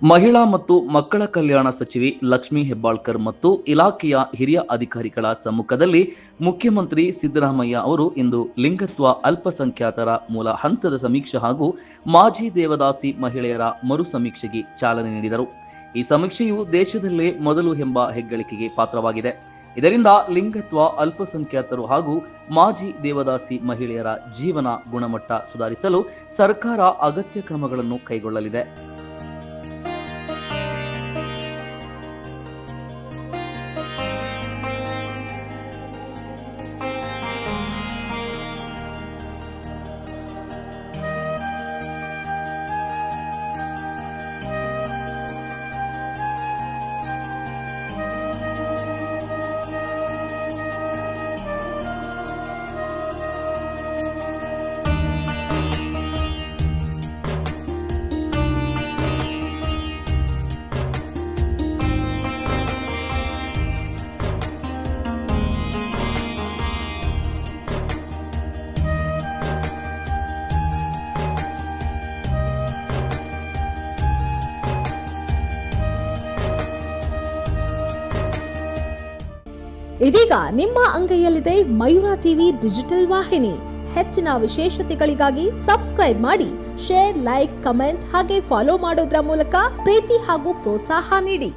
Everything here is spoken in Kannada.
ಮಹಿಳಾ ಮತ್ತು ಮಕ್ಕಳ ಕಲ್ಯಾಣ ಸಚಿವೆ ಲಕ್ಷ್ಮೀ ಹೆಬ್ಬಾಳ್ಕರ್ ಮತ್ತು ಇಲಾಖೆಯ ಹಿರಿಯ ಅಧಿಕಾರಿಗಳ ಸಮ್ಮುಖದಲ್ಲಿ ಮುಖ್ಯಮಂತ್ರಿ ಸಿದ್ದರಾಮಯ್ಯ ಅವರು ಇಂದು ಲಿಂಗತ್ವ ಅಲ್ಪಸಂಖ್ಯಾತರ ಮೂಲ ಹಂತದ ಸಮೀಕ್ಷೆ ಹಾಗೂ ಮಾಜಿ ದೇವದಾಸಿ ಮಹಿಳೆಯರ ಮರು ಸಮೀಕ್ಷೆಗೆ ಚಾಲನೆ ನೀಡಿದರು. ಈ ಸಮೀಕ್ಷೆಯು ದೇಶದಲ್ಲೇ ಮೊದಲು ಎಂಬ ಹೆಗ್ಗಳಿಕೆಗೆ ಪಾತ್ರವಾಗಿದೆ. ಇದರಿಂದ ಲಿಂಗತ್ವ ಅಲ್ಪಸಂಖ್ಯಾತರು ಹಾಗೂ ಮಾಜಿ ದೇವದಾಸಿ ಮಹಿಳೆಯರ ಜೀವನ ಗುಣಮಟ್ಟ ಸುಧಾರಿಸಲು ಸರ್ಕಾರ ಅಗತ್ಯ ಕ್ರಮಗಳನ್ನು ಕೈಗೊಳ್ಳಲಿದೆ. ಇದೀಗ ನಿಮ್ಮ ಅಂಗೈಯಲ್ಲಿದೆ ಮಯೂರ ಟಿವಿ ಡಿಜಿಟಲ್ ವಾಹಿನಿ. ಹೆಚ್ಚಿನ ವಿಶೇಷತೆಗಳಿಗಾಗಿ ಸಬ್ಸ್ಕ್ರೈಬ್ ಮಾಡಿ, ಶೇರ್, ಲೈಕ್, ಕಮೆಂಟ್ ಹಾಗೆ ಫಾಲೋ ಮಾಡೋದ್ರ ಮೂಲಕ ಪ್ರೀತಿ ಹಾಗೂ ಪ್ರೋತ್ಸಾಹ ನೀಡಿ.